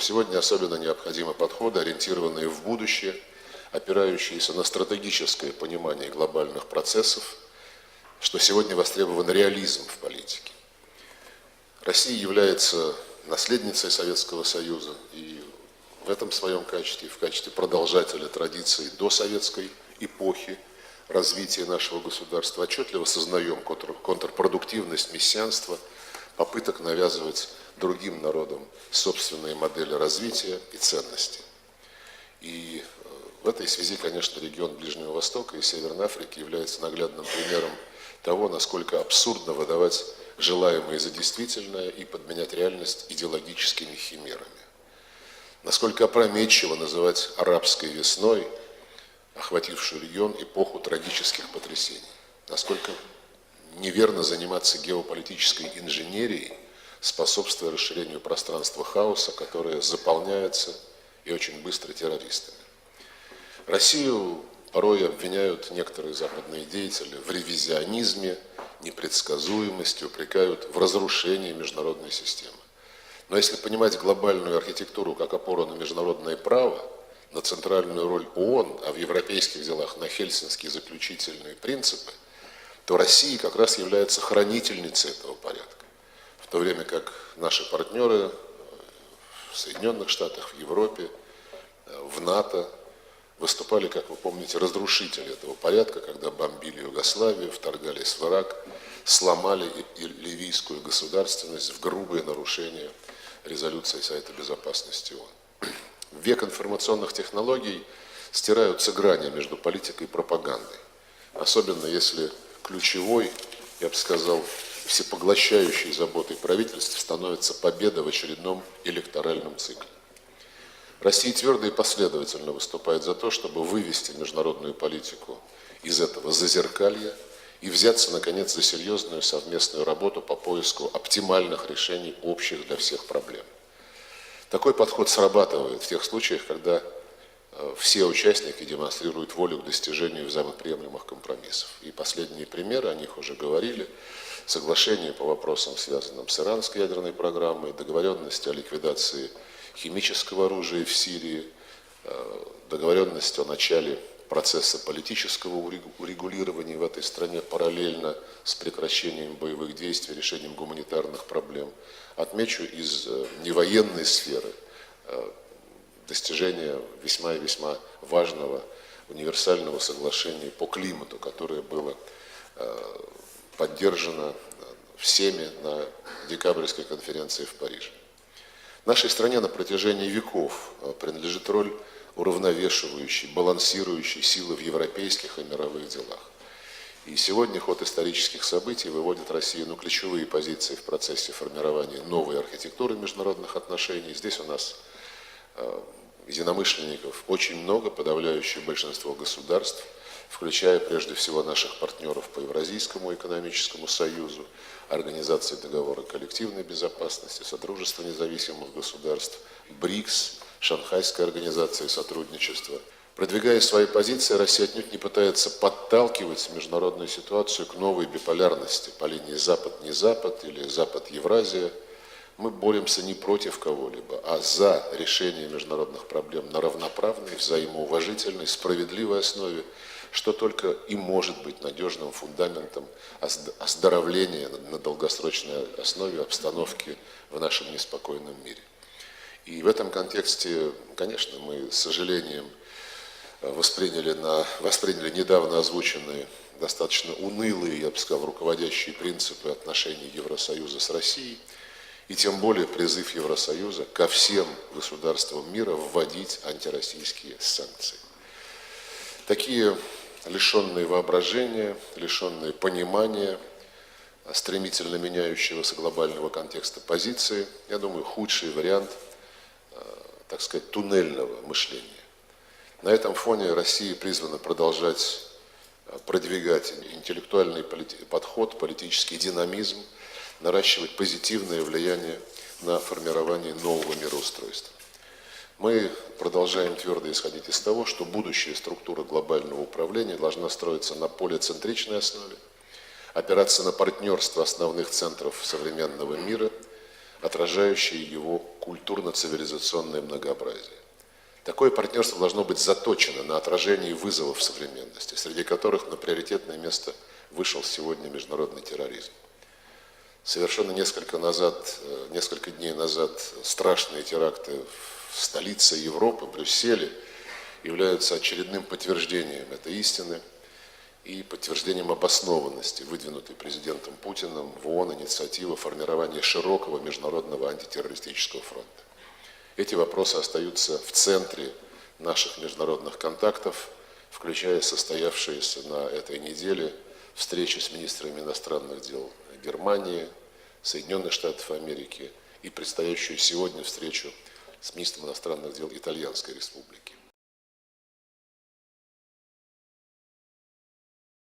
Сегодня особенно необходимы подходы, ориентированные в будущее, опирающиеся на стратегическое понимание глобальных процессов, что сегодня востребован реализм в политике. Россия является наследницей Советского Союза и в этом своем качестве, в качестве продолжателя традиций досоветской эпохи развития нашего государства, отчетливо сознаем контрпродуктивность мессианства, попыток навязывать другим народам собственные модели развития и ценностей. И в этой связи, конечно, регион Ближнего Востока и Северной Африки является наглядным примером того, насколько абсурдно выдавать желаемое за действительное и подменять реальность идеологическими химерами. Насколько опрометчиво называть арабской весной, охватившую регион, эпоху трагических потрясений. Насколько неверно заниматься геополитической инженерией, способствуя расширению пространства хаоса, которое заполняется и очень быстро террористами. Россию порой обвиняют некоторые западные деятели в ревизионизме, непредсказуемости, упрекают в разрушении международной системы. Но если понимать глобальную архитектуру как опору на международное право, на центральную роль ООН, а в европейских делах на хельсинские заключительные принципы, то Россия как раз является хранительницей этого порядка. В то время как наши партнеры в Соединенных Штатах, в Европе, в НАТО выступали, как вы помните, разрушители этого порядка, когда бомбили Югославию, вторгались в Ирак, сломали ливийскую государственность в грубые нарушения резолюции Совета Безопасности ООН. В век информационных технологий стираются грани между политикой и пропагандой. Особенно если ключевой, я бы сказал, всепоглощающей заботой правительства становится победа в очередном электоральном цикле. Россия твердо и последовательно выступает за то, чтобы вывести международную политику из этого зазеркалья и взяться, наконец, за серьезную совместную работу по поиску оптимальных решений общих для всех проблем. Такой подход срабатывает в тех случаях, когда все участники демонстрируют волю к достижению взаимоприемлемых компромиссов. И последние примеры, о них уже говорили, соглашение по вопросам, связанным с иранской ядерной программой, договоренность о ликвидации химического оружия в Сирии, договоренность о начале процесса политического урегулирования в этой стране параллельно с прекращением боевых действий, решением гуманитарных проблем. Отмечу из невоенной сферы достижение весьма и весьма важного универсального соглашения по климату, которое было поддержано всеми на декабрьской конференции в Париже. Нашей стране на протяжении веков принадлежит роль уравновешивающей, балансирующей силы в европейских и мировых делах. И сегодня ход исторических событий выводит Россию на ключевые позиции в процессе формирования новой архитектуры международных отношений. Здесь у нас единомышленников очень много, подавляющее большинство государств, включая прежде всего наших партнеров по Евразийскому экономическому союзу, Организации договора коллективной безопасности, Содружества независимых государств, БРИКС, Шанхайской организации сотрудничества. Продвигая свои позиции, Россия отнюдь не пытается подталкивать международную ситуацию к новой биполярности по линии Запад-не Запад или Запад-Евразия. Мы боремся не против кого-либо, а за решение международных проблем на равноправной, взаимоуважительной, справедливой основе, что только и может быть надежным фундаментом оздоровления на долгосрочной основе обстановки в нашем неспокойном мире. И в этом контексте, конечно, мы с сожалением восприняли недавно озвученные достаточно унылые, я бы сказал, руководящие принципы отношений Евросоюза с Россией, и тем более призыв Евросоюза ко всем государствам мира вводить антироссийские санкции. Такие лишенные воображения, лишенные понимания, стремительно меняющегося глобального контекста позиции, я думаю, худший вариант, так сказать, туннельного мышления. На этом фоне Россия призвана продолжать продвигать интеллектуальный подход, политический динамизм, наращивать позитивное влияние на формирование нового мироустройства. Мы продолжаем твердо исходить из того, что будущая структура глобального управления должна строиться на полицентричной основе, опираться на партнерство основных центров современного мира, отражающие его культурно-цивилизационное многообразие. Такое партнерство должно быть заточено на отражении вызовов современности, среди которых на приоритетное место вышел сегодня международный терроризм. Совершенно несколько дней назад страшные теракты в столице Европы, Брюсселе, являются очередным подтверждением этой истины и подтверждением обоснованности, выдвинутой президентом Путиным в ООН инициативы формирования широкого международного антитеррористического фронта. Эти вопросы остаются в центре наших международных контактов, включая состоявшиеся на этой неделе встречи с министрами иностранных дел Германии, Соединенных Штатов Америки и предстоящую сегодня встречу с министром иностранных дел Итальянской Республики.